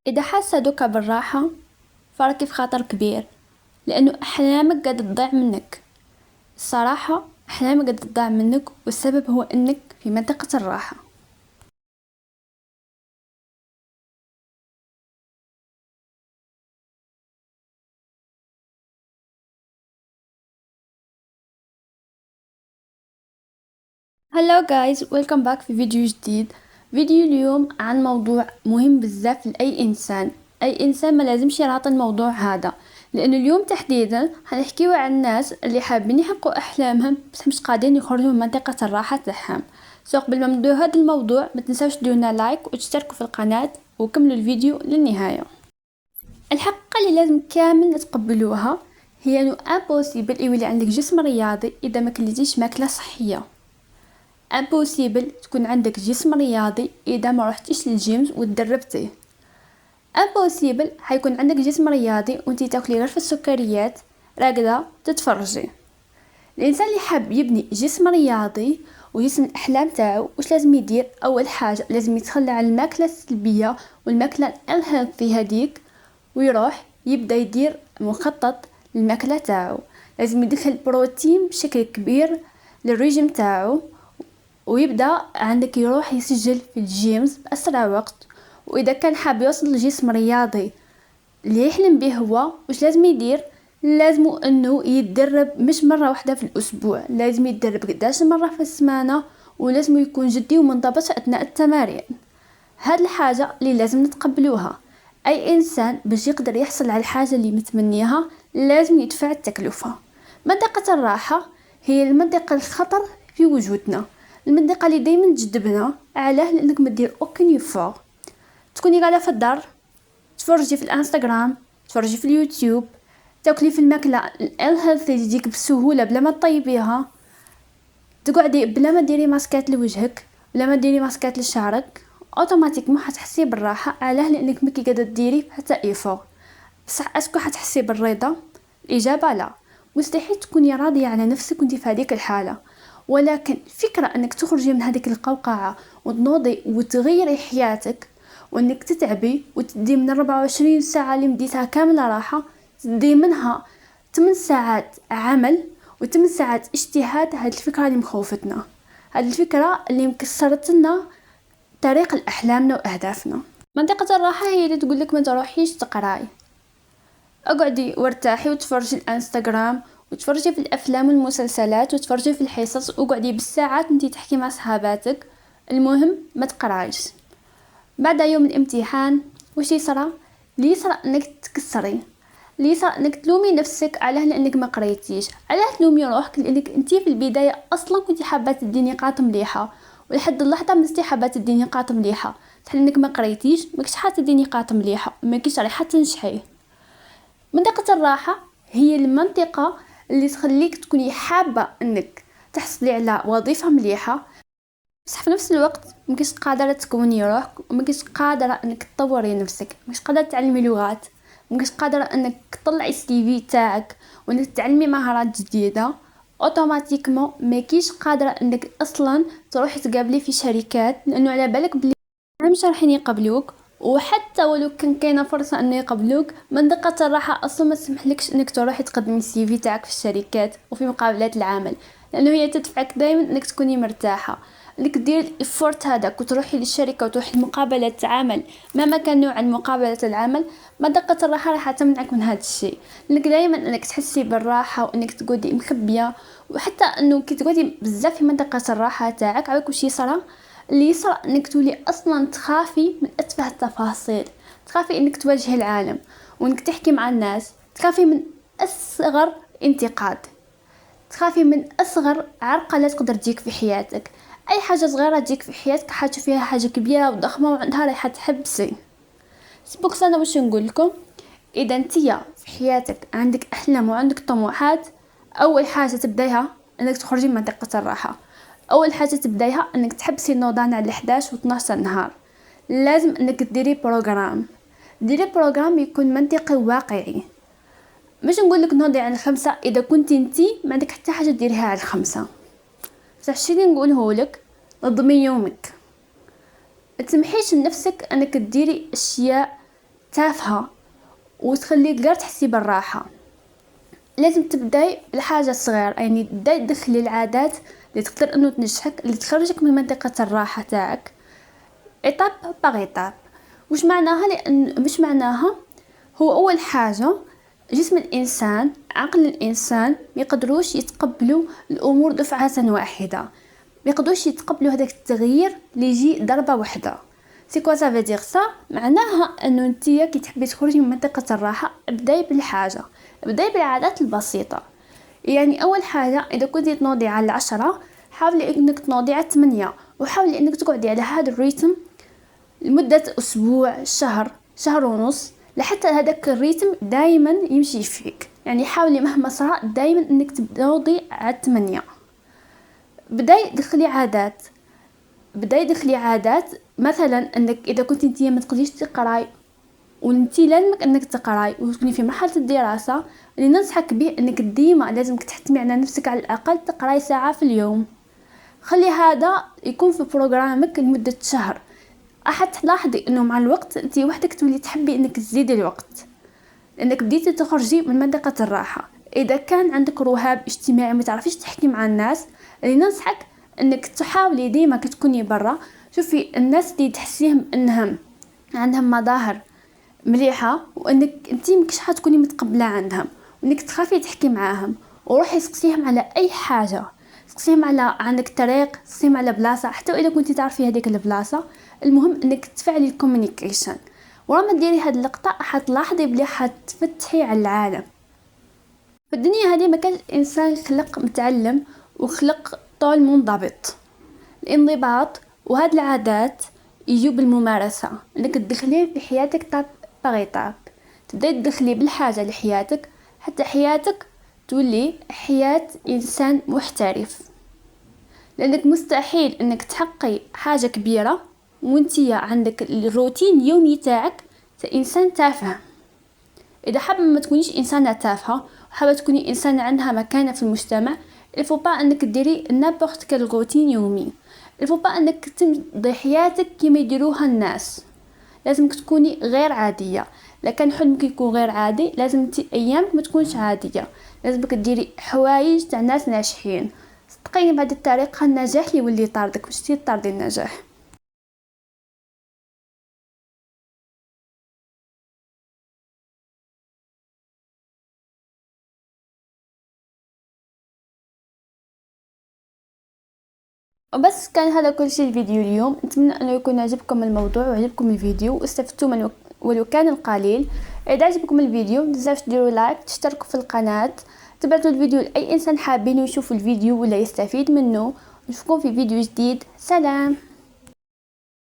إذا حاسة دوكا بالراحة فراكي في خطر كبير، لأنه أحلامك قاعدة تضيع منك. الصراحة أحلامك قاعدة تضيع منك، والسبب هو أنك في منطقة الراحة. هلو جايز، ويلكم باك في فيديو جديد. فيديو اليوم عن موضوع مهم بزاف لأي إنسان. أي إنسان ما لازمش يراطي الموضوع هذا، لأنه اليوم تحديدا هنحكيو عن الناس اللي حابين يحققوا أحلامهم بس مش قادرين يخرجوا من منطقة الراحة تاعهم. سو قبل ما نبداو هذا الموضوع ما تنساوش ديرونا لايك وتشتركوا في القناة وكملوا الفيديو للنهاية. الحقيقة اللي لازم كامل نتقبلوها هي انه امبوسيبل يولي عندك جسم رياضي اذا ما كليتيش ماكله صحيه. امبوسيبل تكون عندك جسم رياضي اذا ما رحتيش للجيم وتدربتي. امبوسيبل حيكون عندك جسم رياضي وانتي تاكلي غير في السكريات، راقده تتفرجي. الانسان اللي حاب يبني جسم رياضي وجسم الاحلام تاعو واش لازم يدير؟ اول حاجه لازم يتخلى عن الماكله السلبيه والماكله الانهيلثي هذيك، ويروح يبدا يدير مخطط للماكله تاعو. لازم يدخل بروتين بشكل كبير للريجيم تاعو، ويبدا عندك يروح يسجل في الجيمز باسرع وقت. واذا كان حاب يوصل لجسم رياضي اللي يحلم به هو، واش لازم يدير؟ لازم انه يتدرب مش مره واحده في الاسبوع، لازم يتدرب 11 مره في السمانه، ولازم يكون جدي ومنضبط اثناء التمارين. هاد الحاجه اللي لازم نتقبلوها. اي انسان باش يقدر يحصل على الحاجه اللي متمنيها لازم يدفع التكلفه. منطقه الراحه هي المنطقه الخطر في وجودنا، المنطقه اللي دايما تجذبنا. علاه؟ لانك ما دير اوكين يفور. تكوني قاعده في الدار تفرجي في الانستغرام، تفرجي في اليوتيوب، تاكلي في الماكله الهيلثي تجيك بسهوله بلا ما تطيبيها، تقعدي بلا ما ديري ماسكات لوجهك، بلا ما ديري ماسكات لشعرك، اوتوماتيكمون حتحسي بالراحه. علاه؟ لانك مكي قاعده ديري حتى ايفور. بصح اسكو حتحسي بالرضا؟ الاجابه لا. مستحيل تكوني راضيه على نفسك وانت في هذيك الحاله، ولكن فكره انك تخرجي من هذيك القوقعه وتنوضي وتغيري حياتك، وانك تتعبي وتدي من 24 ساعه اللي مديتها كامله راحه، تدي منها 8 ساعات عمل و8 ساعات اجتهاد. هاد الفكره اللي مخوفتنا، هاد الفكره اللي مكسرت لنا طريق الاحلامنا واهدافنا. منطقه الراحه هي اللي تقول لك ما تروحيش تقراي، اقعدي وارتاحي وتفرجي الانستغرام وتفرجي في الافلام والمسلسلات وتفرجي في الحصص، وقعدي بالساعات انتي تحكي مع صحاباتك، المهم ما تقرايش. بعد يوم الامتحان وش يصرى؟ اللي يصرى انك تكسري، اللي يصرى انك تلومي نفسك علاه لانك ما قريتيش. علاه تلومي روحك؟ لانك انتي في البدايه اصلا كنتي حابه تدي نقاط مليحه، ولحد اللحظه مازلتي حابه تدي نقاط مليحه. حتى انك ما قريتيش ماكش حابه تدي نقاط مليحه، ماكيش رايحه تنجحي. منطقة الراحة هي المنطقة اللي تخليك تكوني حابة انك تحصلي على وظيفة مليحة، بس في نفس الوقت مكيش قادرة تكوني روحك، ومكيش قادرة انك تطوري نفسك، مكيش قادرة تعلمي لغات، مكيش قادرة انك تطلعي السي في تاعك وانك تعلمي مهارات جديدة. اوتوماتيكمون ماكيش قادرة انك اصلا تروحي تقابلي في شركات، لانه على بالك بلي مش رايحين يقبلوك. وحتى ولو كان كاينه فرصه انه يقبلوك، منطقه الراحه اصلا ما تسمحلكش انك تروحي تقدمي السي في تاعك في الشركات وفي مقابلات العمل، لانه هي تدفعك دائما انك تكوني مرتاحه، انك ديري الافورت هذاك وتروحي للشركه وتروحي لمقابله عمل. مهما كان نوع مقابله العمل، منطقه الراحه راح تمنعك من هذا الشيء، لانك دائما انك تحسي بالراحه وانك تقعدي مخبيه. وحتى انه كي تقعدي بزاف في منطقه الراحه تاعك، عاوك واش يصرى؟ اللي يصرى انك تولي اصلا تخافي من اتفه التفاصيل، تخافي انك تواجهي العالم وانك تحكي مع الناس، تخافي من اصغر انتقاد، تخافي من اصغر عرقله تقدر تجيك في حياتك. اي حاجه صغيره تجيك في حياتك حاجه فيها حاجه كبيره وضخمه وعندها رايحه تحبسي. سبوكس انا واش نقول لكم؟ اذا انتيا في حياتك عندك احلام وعندك طموحات، اول حاجه تبدايها انك تخرجي من منطقه الراحه. اول حاجه تبدايها انك تحبسي النوضان على 11 و12 النهار. لازم انك تديري بروغرام، ديري بروغرام يكون منطقي واقعي. مش نقول لك نوضي على 5 اذا كنتي انتي ما عندك حتى حاجه ديريها على 5. بصح الشي اللي نقوله لك، نظمي يومك، ما تسمحيش لنفسك انك تديري اشياء تافهة وتخليك غير تحسي بالراحة. لازم تبداي بالحاجة الصغيرة، يعني تبداي تدخلي العادات اللي تقدر انه تنجحك، اللي تخرجك من منطقة الراحة تاعك ايتاب باغ ايتاب. وش معناها؟ لان مش معناها هو اول حاجة جسم الانسان، عقل الانسان ميقدروش يتقبلوا الامور دفعة واحدة، ميقدروش يتقبلوا هذاك التغيير اللي يجي ضربة واحدة. سي كوا سا فيدير سا؟ معناها انه نتيا كي تحبي تخرجي من منطقة الراحة ابداي بالحاجة، ابداي بالعادات البسيطة. يعني اول حاجة اذا كنتي تنوضي على 10 حاولي انك تنوضي على 8، وحاولي انك تقعدي على هذا الريتم لمدة اسبوع، شهر ونص، لحتى هذاك الريتم دايما يمشي فيك. يعني حاولي مهما صرا دايما انك تنوضي على 8. بداي دخلي عادات مثلا انك اذا كنتي نتيا ما تقدريش تقراي وانتي لازمك انك تقراي وتكوني في مرحله الدراسه، اللي ننصحك به انك ديما لازمك تحتمي على نفسك على الاقل تقراي ساعه في اليوم. خلي هذا يكون في بروغرامك لمده شهر. تلاحظي انه مع الوقت انتي وحدك تولي تحبي انك تزيدي الوقت، لانك بديتي تخرجي من منطقه الراحه. اذا كان عندك رهاب اجتماعي ما تعرفيش تحكي مع الناس، اللي ننصحك انك تحاولي ديما كتكوني برا. شوفي الناس اللي تحسيهم انهم عندهم مظاهر مليحه وانك انتي مكش حتكوني متقبله عندهم، وانك تخافي تحكي معاهم، وروحي سقسيهم على اي حاجه، سقسيهم على عندك طريق، سقسيهم على بلاصه حتى اذا كنتي تعرفي هذيك البلاصه. المهم انك تفعلي الكوميونيكيشن. ورا ما ديري هاد اللقطه حتلاحظي بلي حتفتحي على العالم. في الدنيا هذه ما كان الانسان خلق متعلم وخلق طول منضبط. الانضباط وهاد العادات يجوا بالممارسه، انك تدخليه في حياتك طاب باغ طاب. تبداي تدخلي بالحاجه لحياتك حتى حياتك تولي حياه انسان محترف. لانك مستحيل انك تحققي حاجه كبيره وانتي عندك الروتين اليومي تاعك انسان تافه. اذا حابه ما تكونيش انسانه تافهه وحابه تكوني انسانه عندها مكانه في المجتمع، الفو با انك ديري نابورت كال روتين يومي. الفو با انك تمضي حياتك كما يديروها الناس. لازمك تكوني غير عاديه. لكن حلمك يكون غير عادي لازم انت ايامك ما تكونش عاديه. لازمك ديري حوايج تاع ناس ناجحين. صدقيني بهذه الطريقه النجاح اللي يولي طاردك باش تطاردي النجاح. وبس كان هذا كل شيء الفيديو اليوم. نتمنى انه يكون عجبكم الموضوع وعجبكم الفيديو واستفدتوا من ولو كان القليل. اذا عجبكم الفيديو متنساوش ديروا لايك، تشتركوا في القناه، تبعتوا الفيديو لاي انسان حابين يشوف الفيديو ولا يستفيد منه. نشوفكم في فيديو جديد. سلام.